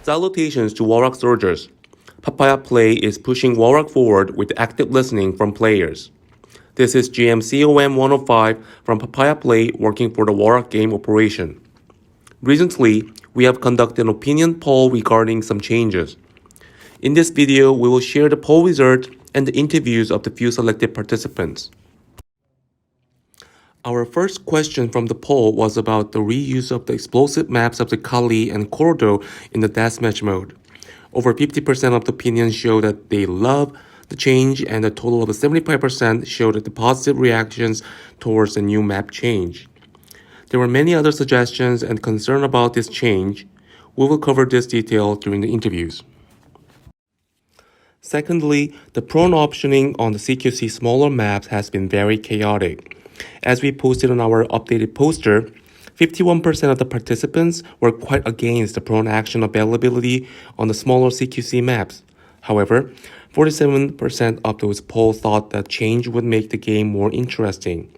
Salutations to WarRock soldiers. Papaya Play is pushing WarRock forward with active listening from players. This is GMCOM 105 from Papaya Play working for the WarRock game operation. Recently, we have conducted an opinion poll regarding some changes. In this video, we will share the poll result and the interviews of the few selected participants. Our first question from the poll was about the reuse of the explosive maps of the Kali and Cordo in the deathmatch mode. Over 50% of the opinions show that they love the change, and a total of 75% showed the positive reactions towards the new map change. There were many other suggestions and concern about this change. We will cover this detail during the interviews. Secondly, the prone optioning on the CQC smaller maps has been very chaotic. As we posted on our updated poster, 51% of the participants were quite against the prone action availability on the smaller CQC maps. However, 47% of those polls thought that change would make the game more interesting.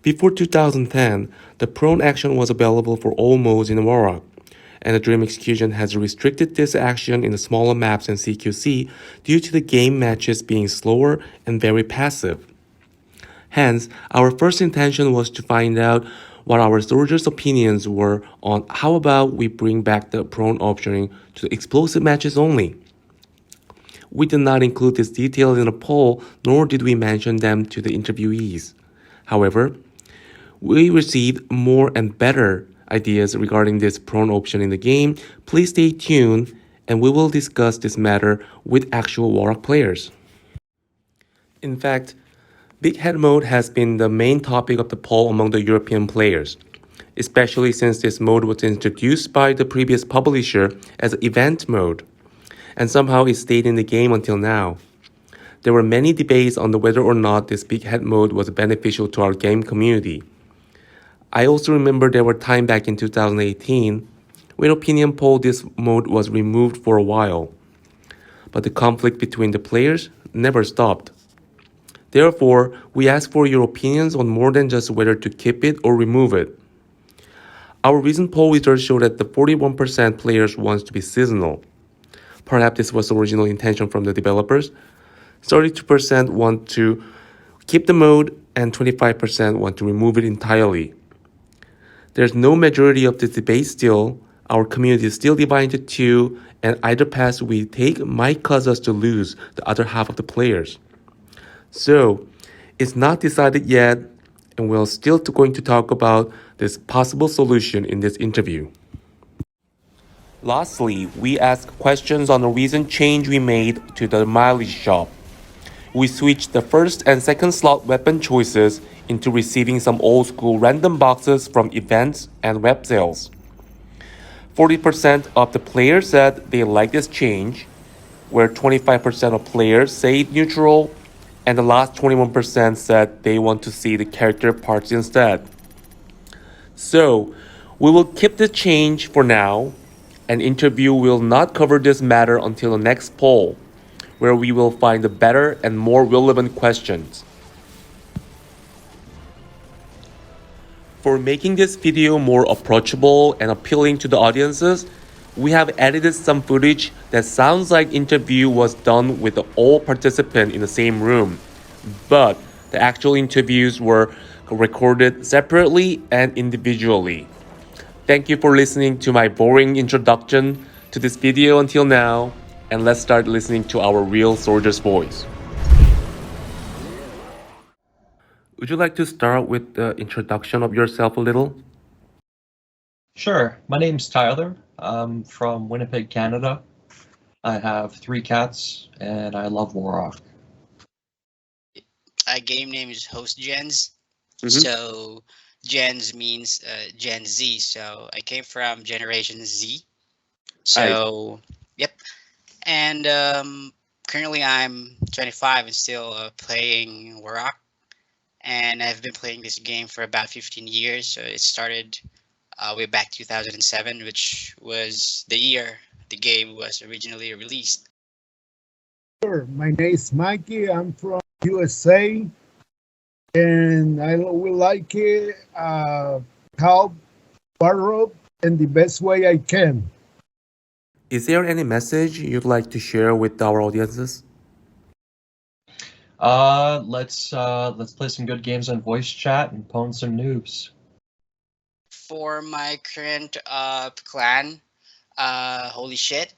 Before 2010, the prone action was available for all modes in WarRock, and the Dream Execution has restricted this action in the smaller maps in CQC due to the game matches being slower and very passive. Hence, our first intention was to find out what our soldiers' opinions were on how about we bring back the prone optioning to the explosive matches only. We did not include this detail in the poll, nor did we mention them to the interviewees. However, we received more and better ideas regarding this prone option in the game. Please stay tuned, and we will discuss this matter with actual WarRock players. In fact, Big Head mode has been the main topic of the poll among the European players, especially since this mode was introduced by the previous publisher as an event mode, and somehow it stayed in the game until now. There were many debates on whether or not this Big Head mode was beneficial to our game community. I also remember there were times back in 2018 when opinion poll this mode was removed for a while, but the conflict between the players never stopped. Therefore, we ask for your opinions on more than just whether to keep it or remove it. Our recent poll results show that the 41% players wants to be seasonal. Perhaps this was the original intention from the developers. 32% want to keep the mode and 25% want to remove it entirely. There's no majority of this debate still. Our community is still divided into two, and either path we take might cause us to lose the other half of the players. So, it's not decided yet, and we're still going to talk about this possible solution in this interview. Lastly, we ask questions on the recent change we made to the mileage shop. We switched the first and second slot weapon choices into receiving some old-school random boxes from events and web sales. 40% of the players said they like this change, where 25% of players say neutral, and the last 21% said they want to see the character parts instead. So, we will keep the change for now. An interview will not cover this matter until the next poll, where we will find the better and more relevant questions. For making this video more approachable and appealing to the audiences, we have edited some footage that sounds like interview was done with all participants in the same room, but the actual interviews were recorded separately and individually. Thank you for listening to my boring introduction to this video until now, and let's start listening to our real soldier's voice. Would you like to start with the introduction of yourself a little? Sure. My name's Tyler. I'm from Winnipeg, Canada. I have 3 cats, and I love WarRock. Game name is Host Gens. Mhm. So Gens means Gen Z. So I came from Generation Z. So yep. And currently I'm 25 and still playing WarRock. And I've been playing this game for about 15 years. So it started way back 2007, which was the year the game was originally released. Sure. My name is Mikey. I'm from USA, and I will like it. Help WarRock in the best way I can. Is there any message you'd like to share with our audiences? Let's play some good games on voice chat and pwn some noobs. For my current clan, holy shit.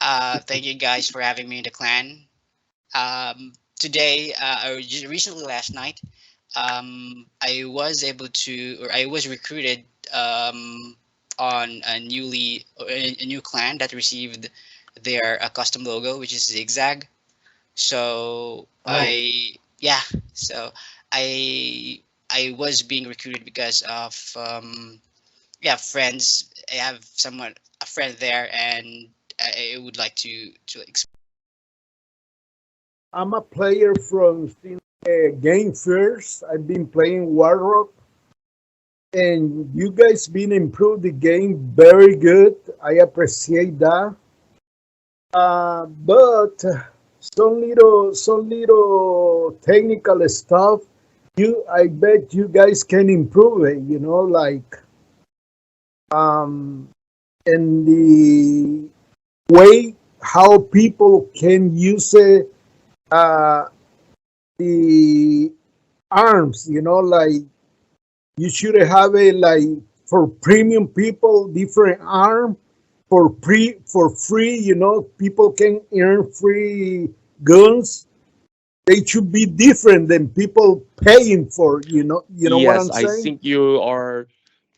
Thank you guys for having me in the clan. Today, or just recently last night, I was able to, or I was recruited on a new clan that received their custom logo, which is Zigzag. So yeah, so I I was being recruited because of yeah, friends. I have someone, a friend there, and I would like to I'm a player from Game First. I've been playing WarRock, and you guys been improved the game very good. I appreciate that. But some little technical stuff. I bet you guys can improve it. Like um, and the way how people can use it. The arms, like you should have it like for premium people, different arm for free. People can earn free guns. They should be different than people paying for. You know what Yes, I'm I saying? think you are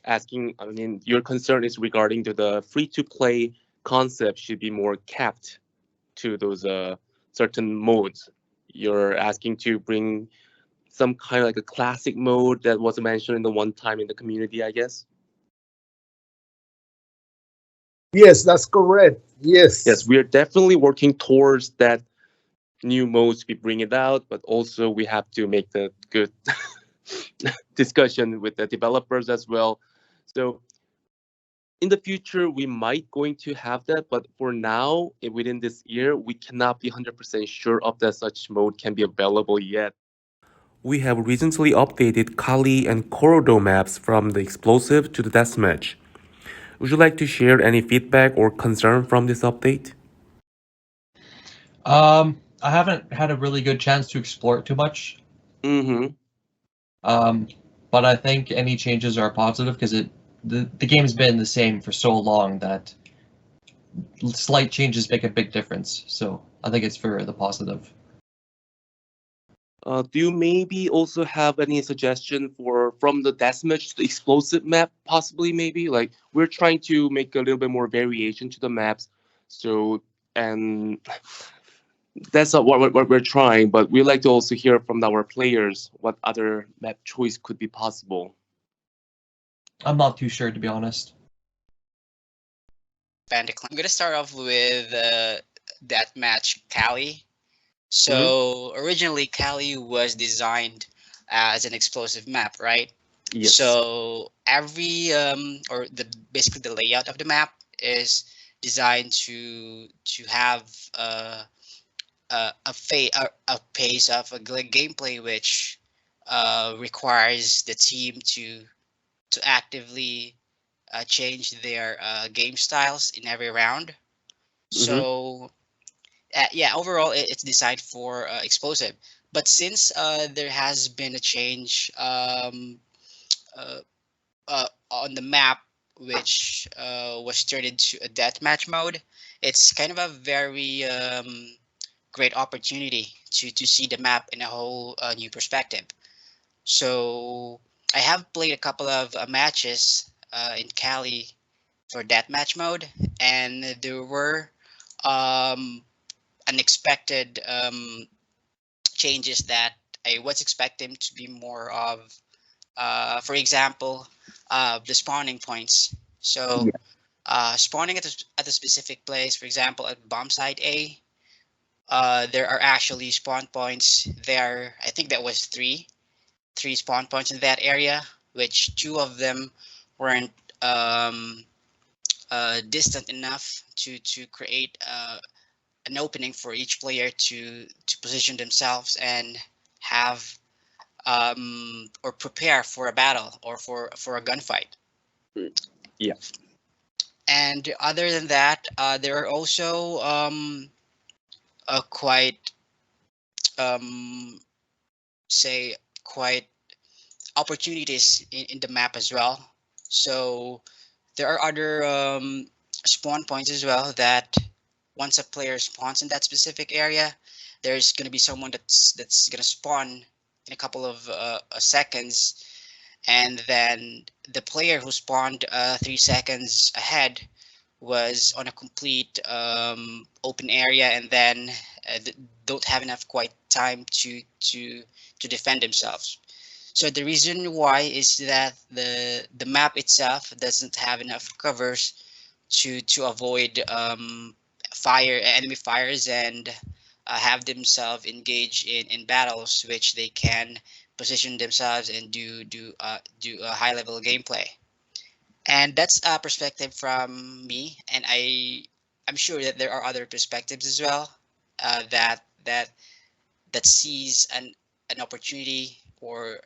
asking, I mean, your concern is regarding to the free to play concept should be more capped to those certain modes. You're asking to bring some kind of like a classic mode that was mentioned in the one time in the community, I guess. Yes, that's correct. Yes, Yes. we are definitely working towards that new modes to be bringing it out, but also we have to make the good discussion with the developers as well. So in the future, we might going to have that, but for now, within this year, we cannot be 100% sure of that such mode can be available yet. We have recently updated Kali and Korodo maps from the explosive to the deathmatch. Would you like to share any feedback or concern from this update? I haven't had a really good chance to explore it too much. Mm-hmm. Um, but I think any changes are positive because the game's been the same for so long that slight changes make a big difference. So I think it's for the positive. Do you maybe also have any suggestion for from the deathmatch to the explosive map? Possibly, maybe like we're trying to make a little bit more variation to the maps. So and that's not what we're trying, but we like to also hear from our players what other map choice could be possible. I'm not too sure, to be honest. expand the clan. I'm gonna start off with that match Kali. Mm-hmm. So originally Kali was designed as an explosive map, right? Yes. So every or the basically the layout of the map is designed to have a pace of a gameplay which requires the team to actively change their game styles in every round. Mm-hmm. So yeah, overall it's designed for explosive. But since there has been a change uh, on the map, which was turned into a deathmatch mode, it's kind of a very great opportunity to see the map in a whole new perspective. So I have played a couple of matches in Cali for deathmatch mode, and there were um, unexpected changes that I was expecting to be more of, for example, the spawning points. So spawning at a specific place, for example, at bomb site A, there are actually spawn points there. I think that was three spawn points in that area, which two of them weren't um, distant enough to create an opening for each player to position themselves and have or prepare for a battle or for a gunfight. Yeah. And other than that, there are also quite um, say quite opportunities in the map as well. So there are other spawn points as well that once a player spawns in that specific area, there's going to be someone that's going to spawn in a couple of seconds, and then the player who spawned 3 seconds ahead was on a complete open area, and then don't have enough quite time to defend themselves. So the reason why is that the map itself doesn't have enough covers to avoid enemy fires, and have themselves engage in battles, which they can position themselves and do a high level gameplay. And that's a perspective from me, and I'm sure that there are other perspectives as well, that sees an opportunity or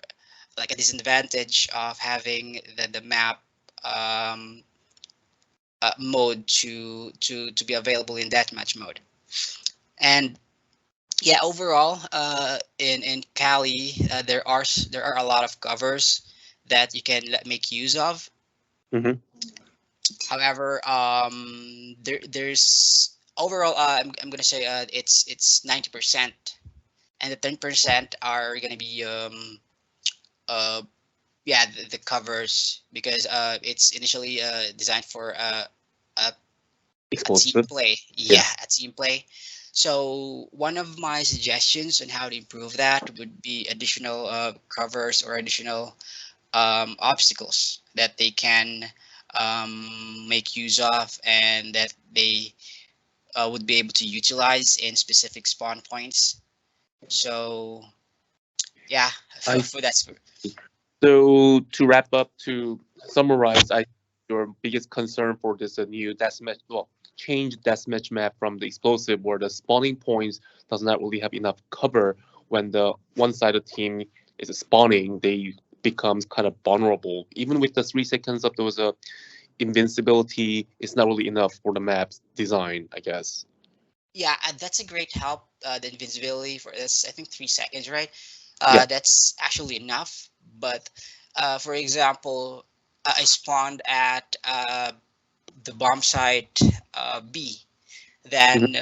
like a disadvantage of having the map um, mode to be available in deathmatch mode. And yeah, overall, in Kali, there are a lot of covers that you can make use of. Mm-hmm. However, there's overall, I'm gonna say it's 90%, and the 10% are gonna be uh yeah, the covers, because it's initially designed for a team Explosive. play. Yeah. Yeah, a team play. So one of my suggestions on how to improve that would be additional covers or additional obstacles that they can make use of, and that they would be able to utilize in specific spawn points. So yeah, I for that's So to wrap up, to summarize, I your biggest concern for this new deathmatch, well, change deathmatch map from the explosive, where the spawning points does not really have enough cover. When the one-sided team is spawning, they becomes kind of vulnerable. Even with the 3 seconds of those invincibility, it's not really enough for the map's design, I guess. Yeah, that's a great help. The invincibility for this, I think 3 seconds, right? Yeah. That's actually enough. But for example, I spawned at the bomb site B. Mhm. Then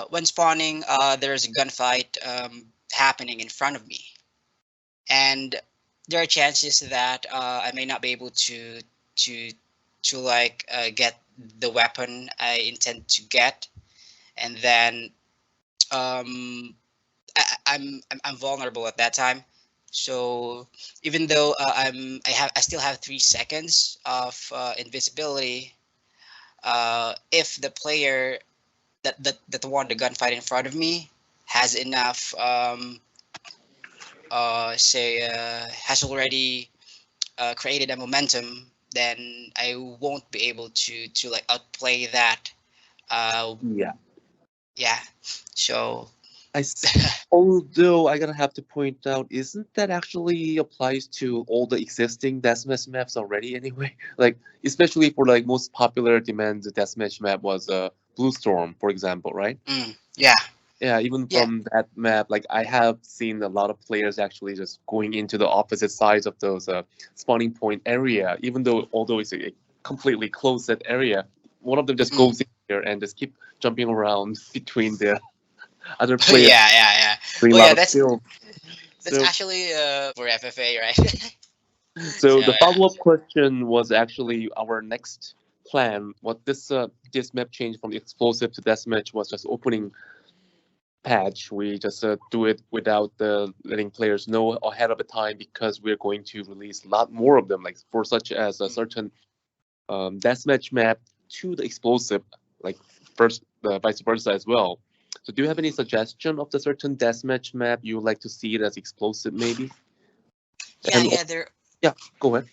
when spawning, there's a gunfight happening in front of me, and there are chances that I may not be able to like get the weapon I intend to get, and then I'm vulnerable at that time. So even though I still have 3 seconds of invisibility, if the player that won the gunfight in front of me has enough has already created a momentum, then I won't be able to like outplay that. Yeah. Yeah. So I s- Although I gotta have to point out, isn't that actually applies to all the existing deathmatch maps already anyway? Like, especially for like most popular demand deathmatch map was Blue Storm, for example, right? yeah, Yeah, even yeah. from that map, like I have seen a lot of players actually just going into the opposite sides of those spawning point area, even though although it's a completely closed set area, one of them just Mm. goes in there and just keep jumping around between the other players, Yeah, yeah, yeah. doing a Oh lot yeah, of skill. that's So actually for FFA, right? So So the follow-up question was actually our next plan. What this map change from explosive to deathmatch was just opening patch. We just do it without letting players know ahead of the time, because we're going to release a lot more of them, like for such as a mm, certain deathmatch map to the explosive, like first vice versa as well. So do you have any mhm. suggestion of the certain deathmatch map you would like to see it as explosive maybe? Yeah, And yeah. There, yeah, go ahead.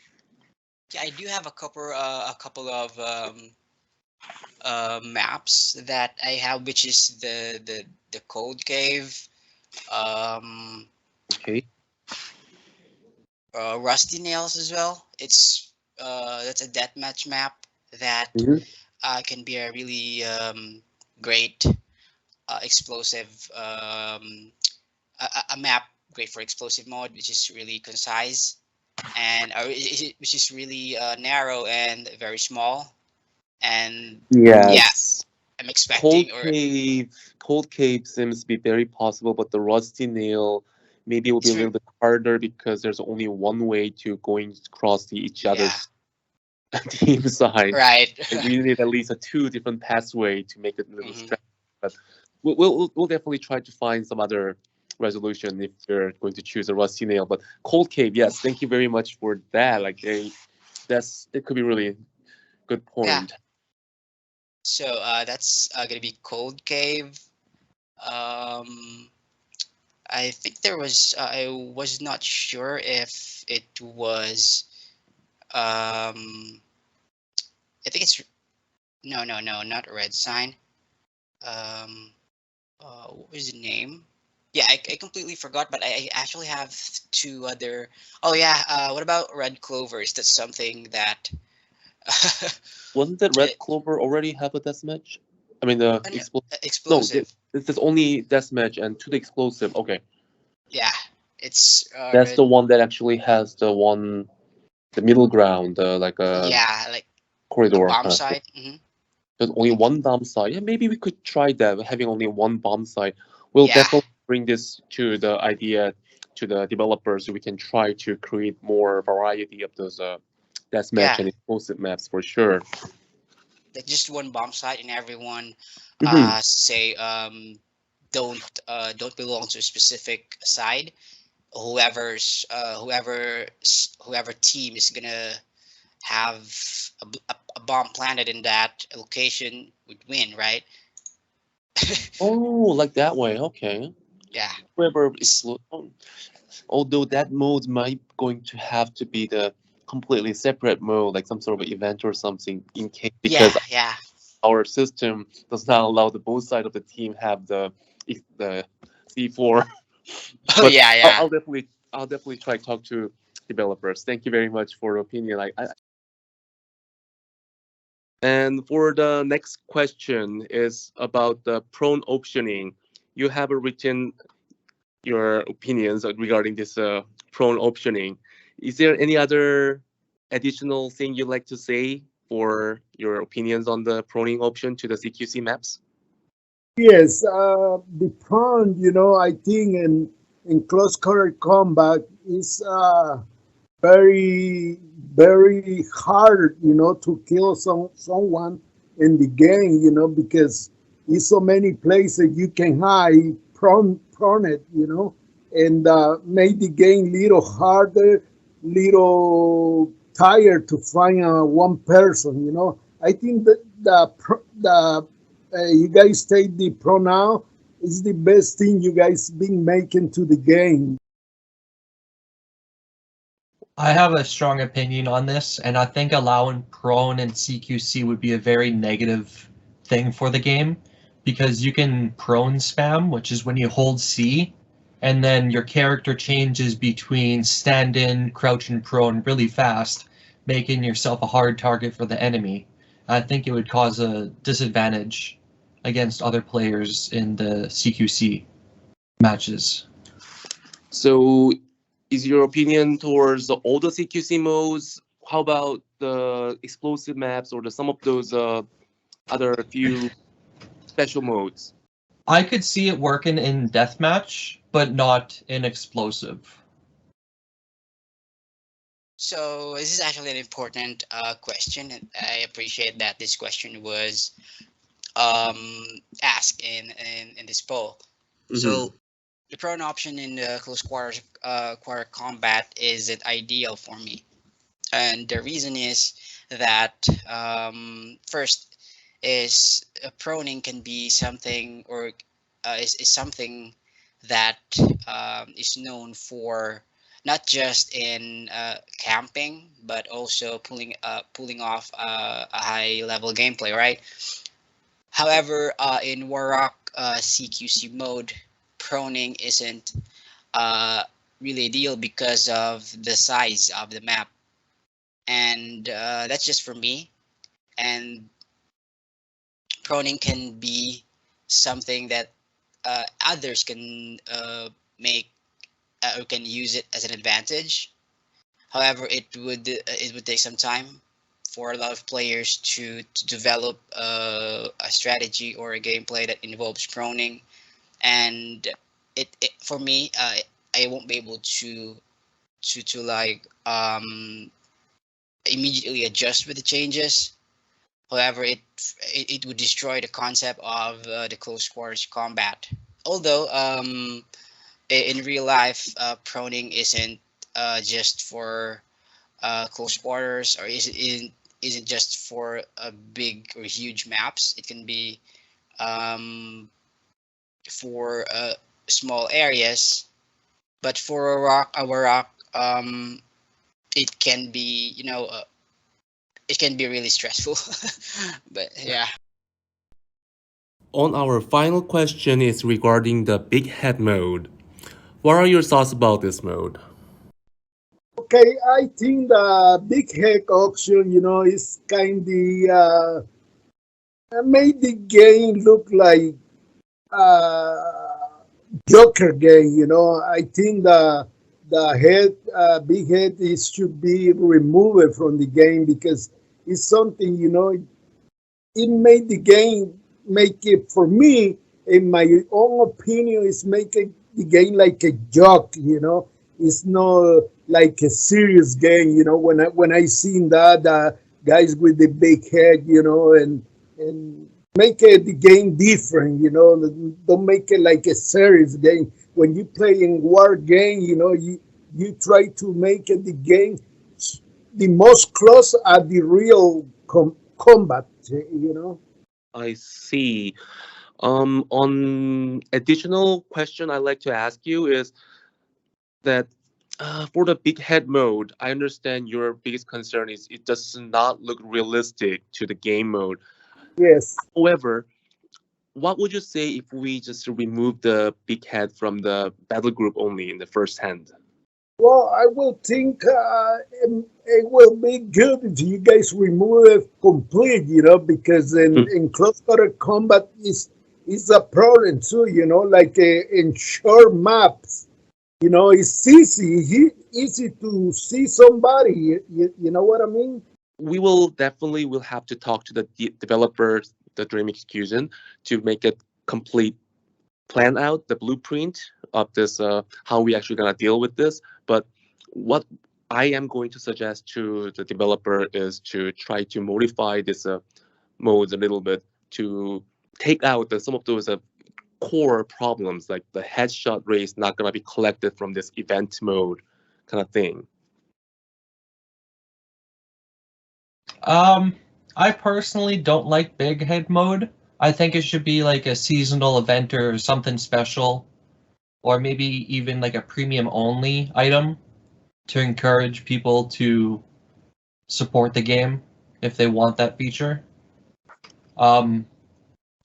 yeah, I do have a couple of maps that I have, which is the Cold Cave, um, Okay. Rusty Nails as well. It's that's a deathmatch map. that Mhm. can be a really great explosive a map great for explosive mode, which is really concise and which is really narrow and very small. And yeah, Yes. I'm expecting or Cold Cave seems to be very possible, but the Rusty Nail maybe will be it's a little bit harder because there's only one way to going across each yeah, other's team side. right. Like we need at least a two different pathway to make it a little Hmm. stretch. But we'll definitely try to find some other resolution if you're going to choose a Rusty Nail. But Cold Cave, yes, thank you very much for that. Like that could be really good Yeah. point. So that's gonna be Cold Cave. Um, I think there was I was not sure if it was I think it's no, not Red Sign. Um, what was the name? Yeah, I completely forgot, but I actually have two other. Oh yeah, what about Red Clover? Is that something that Wasn't that Red it, Clover already have a deathmatch? I mean, the an explosive. No, explosive? this is only deathmatch and to the explosive. Okay, Yeah, it's that's Red. the one that actually has the middle ground, like a Yeah, like a corridor bomb kind of thing. site. Hmm. There's only one bomb site. Yeah, maybe we could try that. Having only one bomb site, we'll Yeah, definitely bring this to the idea to the developers so we can try to create more variety of those deathmatch yeah, and explosive maps for sure. like just one bomb site, and everyone Hmm. say don't belong to a specific side. Whoever team is gonna have a bomb planted in that location would win, right? Oh, like that way. Okay. Yeah. Whoever S- explode. Although that mode might going to have to be the completely separate mode, like some sort of event or something, in case yeah, because yeah. our system does not allow the both side of the team have the C4. Oh But yeah, yeah. I'll definitely try to talk to developers. Thank you very much for your opinion. And for the next question is about the prone optioning. You have written your opinions regarding this prone optioning. Is there any other additional thing you'd like to say for your opinions on the proning option to the CQC maps? Yes, the prawn, I think in close quarter combat is very, very hard, to kill someone in the game, because it's so many places you can hide prawn it, and make the game little harder, little tired to find one person, I think that the you guys take the pronoun is the best thing you guys been making to the game. I have a strong opinion on this, and I think allowing prone and CQC would be a very negative thing for the game because you can prone spam, which is when you hold C, and then your character changes between stand in, crouch, and prone really fast, making yourself a hard target for the enemy. I think it would cause a disadvantage against other players in the CQC matches. So, is your opinion towards the older CQC modes? How about the explosive maps or some of those other few special modes? I could see it working in deathmatch, but not in explosive. So this is actually an important question, and I appreciate that this question was asked in this poll. Mm-hmm. So the prone option in the close quarter combat isn't ideal for me, and the reason is that first is proning can be something or is something that is known for not just in camping but also pulling off a high level gameplay, right? However, in WarRock CQC mode, proning isn't uh, really ideal because of the size of the map, and that's just for me. and proning can be something that others can make or can use it as an advantage. However, it would take some time for a lot of players to develop a strategy or a gameplay that involves proning, and it for me, I won't be able to like immediately adjust with the changes. However, it would destroy the concept of the close quarters combat. Although in real life, proning isn't just for close quarters, or isn't just for big or huge maps. It can be um, for small areas. But for a rock, it can be, it can be really stressful. But yeah. On our final question is regarding the big head mode. What are your thoughts about this mode? Okay, I think the big head option, is kind of made the game look like Joker game. I think the big head is should be removed from the game because it's something. It made the game make it for me, in my own opinion, is making the game like a joke. It's not like a serious game. When I seen that guys with the big head, and make it the game different. Don't make it like a serious game. When you play in war game, you try to make it the game the most close at the real combat. I see. On additional question I'd like to ask you is that for the big head mode, I understand your biggest concern is it does not look realistic to the game mode. Yes. However, what would you say if we just remove the big head from the battle group only in the first hand? Well, I will think it will be good if you guys remove it complete, because Mm. in close quarter combat is a problem too, like in short maps, it's easy to see somebody. You know what I mean? We will definitely will have to talk to the developers, the Dream Execution, to make a complete plan out the blueprint of this, how we actually gonna deal with this. But what I am going to suggest to the developer is to try to modify this modes a little bit to take out some of those core problems, like the headshot rate is not gonna be collected from this event mode kind of thing. I personally don't like big head mode. I think it should be like a seasonal event or something special, or maybe even like a premium only item to encourage people to support the game if they want that feature.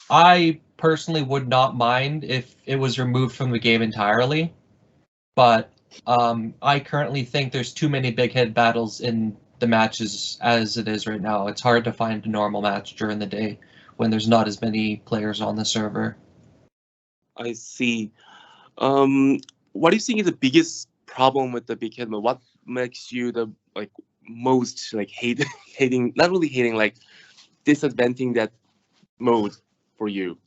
I personally would not mind if it was removed from the game entirely, but I currently think there's too many big head battles in the matches as it is right now. It's hard to find a normal match during the day when there's not as many players on the server. I see. Um, what do you think is the biggest problem with the big head mode? What makes you the like most like hating, not really hating, like disadvantaging that mode for you?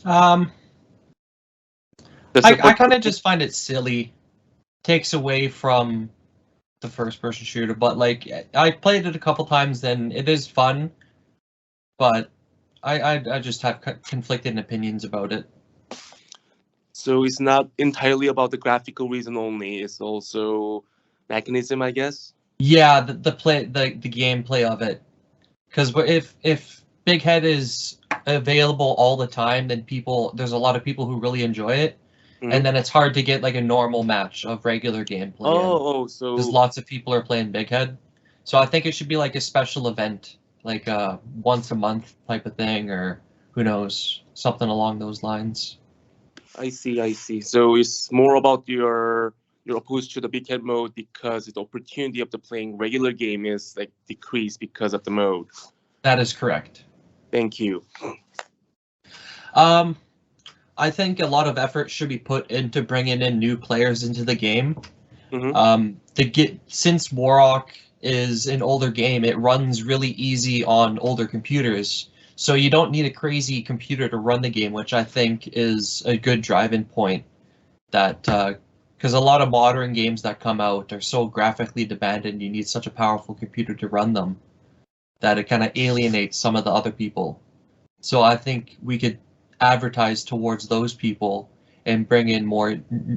Um, The I support. kind of just find it silly. Takes away from the first person shooter, but like I played it a couple times and it is fun, but I just have conflicting opinions about it. So it's not entirely about the graphical reason only. It's also mechanism, I guess. Yeah, the gameplay of it, because if Big Head is available all the time, then there's a lot of people who really enjoy it, Mhm. and then it's hard to get like a normal match of regular gameplay in, because So lots of people are playing Big Head. So I think it should be like a special event, like a once a month type of thing, or who knows, something along those lines. I see. So it's more about your you're opposed to the big head mode because the opportunity of the playing regular game is like decreased because of the mode. That is correct. Thank you. I think a lot of effort should be put into bringing in new players into the game. Mm-hmm. Since WarRock is an older game, it runs really easy on older computers. So you don't need a crazy computer to run the game, which I think is a good driving point. That because a lot of modern games that come out are so graphically demanding, you need such a powerful computer to run them that it kind of alienates some of the other people. So I think we could advertise towards those people and bring in more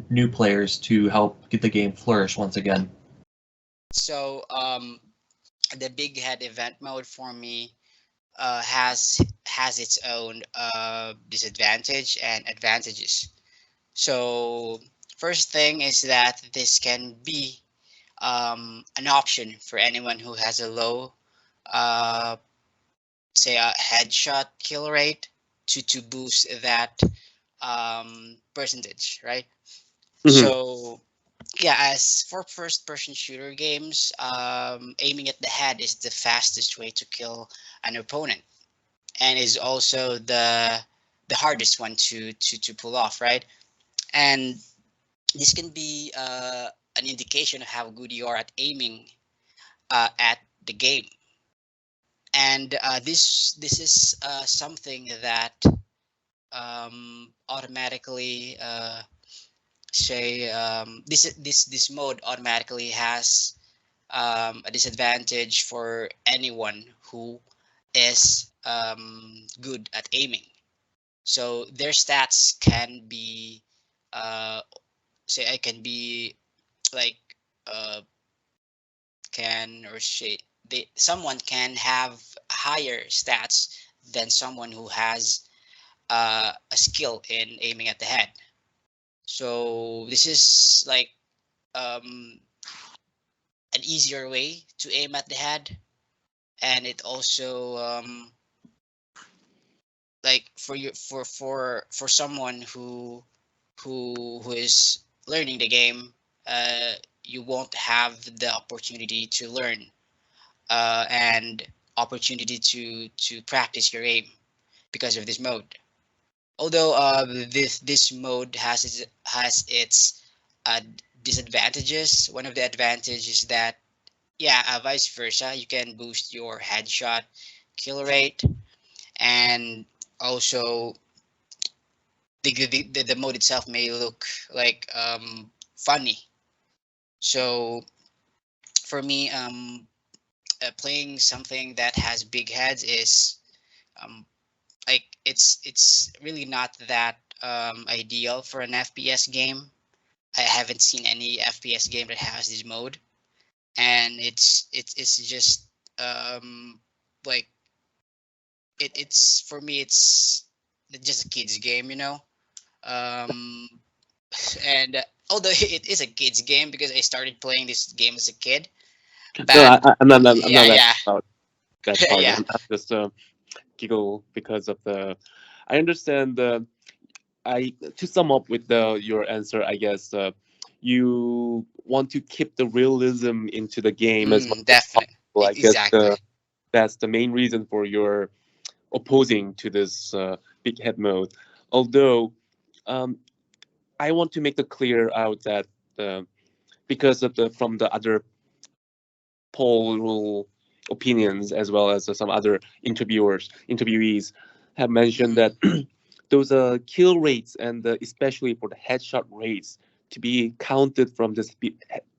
new players to help get the game flourish once again. So the big head event mode for me has its own disadvantage and advantages. So first thing is that this can be an option for anyone who has a low, uh, say a headshot kill rate to boost that percentage, right? Mm-hmm. So yeah, as for first person shooter games, aiming at the head is the fastest way to kill an opponent, and is also the hardest one to pull off, right? And this can be an indication of how good you are at aiming at the game. And this is something that automatically say this mode automatically has a disadvantage for anyone who is good at aiming. So their stats can be say I can be like uh, can or say someone can have higher stats than someone who has a skill in aiming at the head. So this is like um, an easier way to aim at the head, and it also like for you for someone who is learning the game, you won't have the opportunity to learn and opportunity to practice your aim because of this mode. Although this mode has its uh, disadvantages. One of the advantages is that yeah, vice versa, you can boost your headshot kill rate, and also the mode itself may look like funny. So for me, playing something that has big heads is um, like it's really not that ideal for an FPS game. I haven't seen any FPS game that has this mode, and it's just um, like it's for me it's just a kids game, you know. Um, and although it is a kids game because I started playing this game as a kid, No, but I'm yeah, not yeah, asking about that part. yeah. I'm just giggle because of the. I understand the. I to sum up with the your answer, I guess you want to keep the realism into the game as much as Definitely, possible. I guess exactly. that's the main reason for your opposing to this big head mode. Although um, I want to make it clear out that uh, because of the from the other poll opinions as well as some other interviewees have mentioned Mhm. that those kill rates and especially for the headshot rates to be counted from this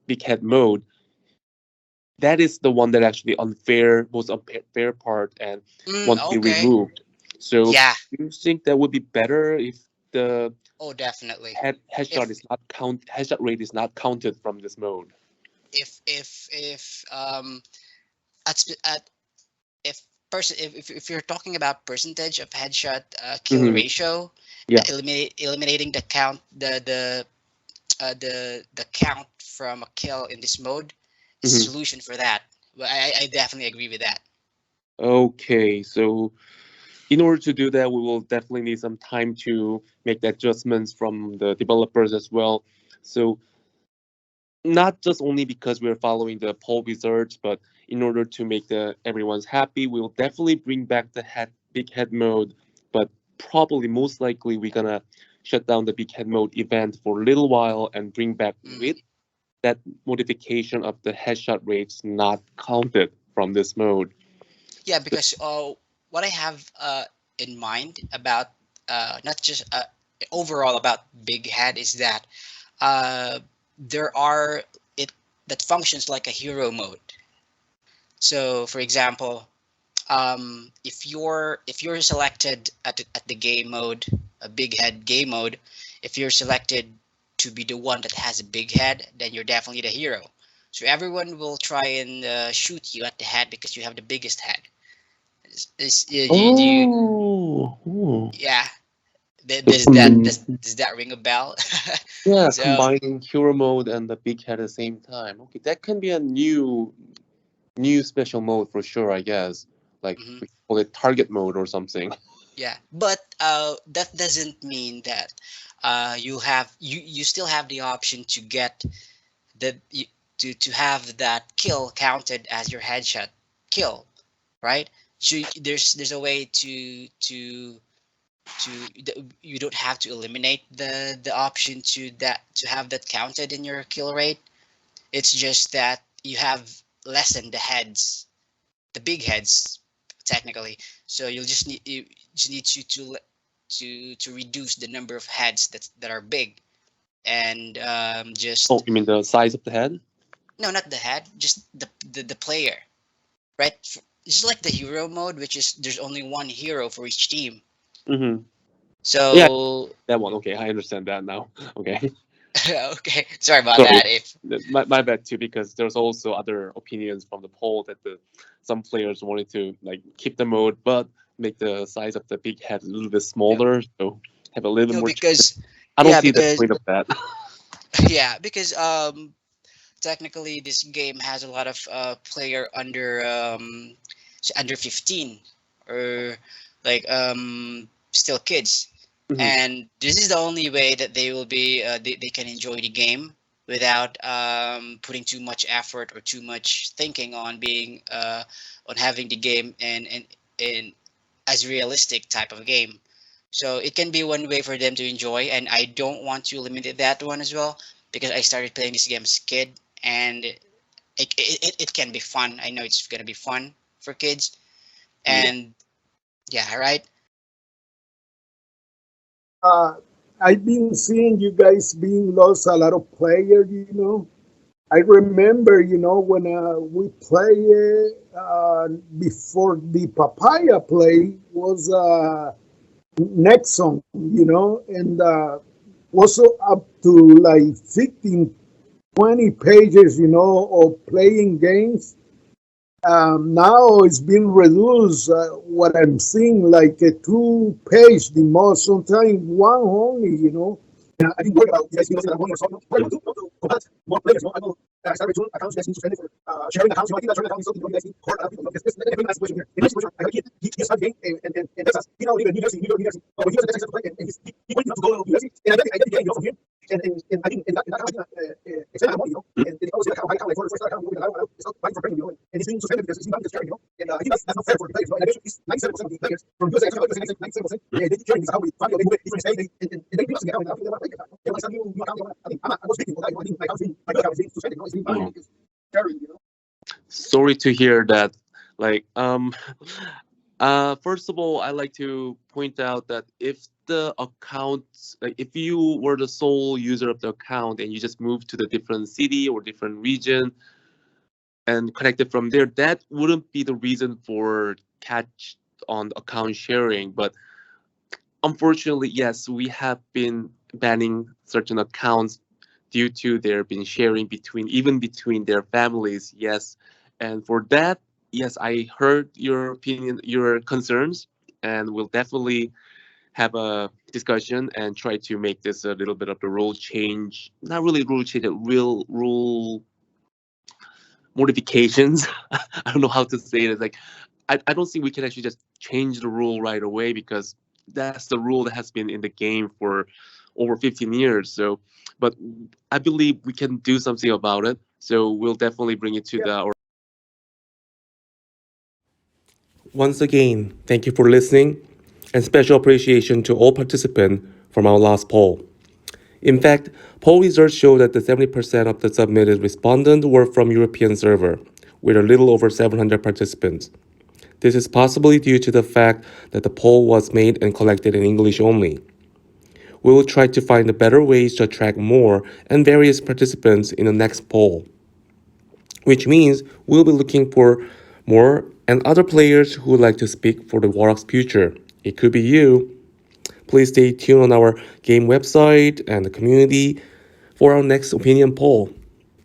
big head mode, that is the one that actually unfair most unfair part and want to be Okay. removed. So Yeah. do you think that would be better if the Oh, definitely. headshot If is not headshot rate is not counted from this mode? if at if if you're talking about percentage of headshot kill Hmm. ratio, Yeah. eliminating the count the count from a kill in this mode is a Hmm. solution for that. Well, I definitely agree with that. Okay, so in order to do that, we will definitely need some time to make the adjustments from the developers as well. So not just only because we're following the poll results, but in order to make the everyone's happy, we'll definitely bring back the big head mode. But probably most likely we're gonna shut down the big head mode event for a little while and bring back with Mm. that modification of the headshot rates not counted from this mode. Yeah, because what I have in mind about not just overall about Big Head is that uh, there are it that functions like a hero mode. So, for example, if you're selected at the game mode, a Big Head game mode, if you're selected to be the one that has a big head, then you're definitely the hero. So everyone will try and shoot you at the head because you have the biggest head. Do you, Oh, yeah. so Does that ring a bell? yeah, So combining hero mode and the big head at the same time. Okay, that can be a new special mode for sure, I guess. Like mhm, we call it target mode or something. yeah, but that doesn't mean that you still have the option to get the you, to have that kill counted as your headshot kill, right? So there's a way you don't have to eliminate the option to have that counted in your kill rate. It's just that you have lessened the heads, the big heads, technically. So you just need to reduce the number of heads that are big, and Oh, just you mean the size of the head? no, not the head, just the player, right? Just like the hero mode, which is there's only one hero for each team. Mm-hmm. Yeah, So that one. Okay, I understand that now. Okay. okay, sorry about Sorry, that. If my bad too. Because there's also other opinions from the poll that the some players wanted to like keep the mode, but make the size of the big head a little bit no, smaller, so have a little bit no, more choice. because I don't yeah, see the because point of that. yeah, because technically this game has a lot of player under 15 or like still kids, Mhm. and this is the only way that they will be they can enjoy the game without putting too much effort or too much thinking on being on having the game in as realistic type of game. So it can be one way for them to enjoy, and I don't want to limit that one as well because I started playing this game as a kid, and it can be fun. I know it's gonna be fun for kids, Yeah. and yeah, right. Uh, I've been seeing you guys being lost a lot of players, you know. I remember, you know, when we play before the papaya play was Nexon, you know, and was up to like 15, 20 pages, you know, of playing games. Now it's been reduced. What I'm seeing, like a 2 page, the most, sometimes one only, you know. I didn't worry about you guys being that one or something. But I want to combat more players. You know, I will start with accounts you guys need to spend it for sharing accounts. You know, I think that sharing accounts is something you guys need to hurt other people. Because this is a very nice situation here. In my situation, I have a kid. He started the game in Texas. He now lives in New Jersey, New York, New Jersey. But when he was in Texas to play, and he went to go to New Jersey, and I get the game, you know, from him. And I think in that account, I didn't expend my money, you know. And it always got my account, like for the first account, you know, it's not buying for premium, you know. And he's being suspended because he's not just sharing, you know. And I think that's not fair for the players, you know. And I mentioned 97% of the players from USA, 97%, yeah, they keep sharing this account with family, they move it different state, and they give us the account, and I think they want to play the account. They want to send you account, they want to, I mean, I was speaking for that, you know, I think my account's being, my account is being suspended, you know, it's being banned Oh, because sharing, you know. sorry to hear that. Like, first of all, I like to point out that if the account, like, if you were the sole user of the account and you just moved to the different city or different region and connected from there, that wouldn't be the reason for catch on account sharing. But unfortunately, yes, we have been banning certain accounts due to their been sharing between even between their families. Yes, and for that, yes, I heard your opinion, your concerns, and we'll definitely have a discussion and try to make this a little bit of the rule change. Not really rule change, a real rule modifications. I don't know how to say it. Like, I don't think we can actually just change the rule right away because that's the rule that has been in the game for over 15 years. So, but I believe we can do something about it. So we'll definitely bring it to the. Once again, thank you for listening, and special appreciation to all participants from our last poll. In fact, poll results show that the 70% of the submitted respondents were from European server, with a little over 700 participants. This is possibly due to the fact that the poll was made and collected in English only. We will try to find better ways to attract more and various participants in the next poll, which means we'll be looking for more and other players who would like to speak for the WarRock's future. It could be you. Please stay tuned on our game website and the community for our next opinion poll.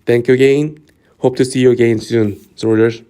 Thank you again. Hope to see you again soon, soldiers.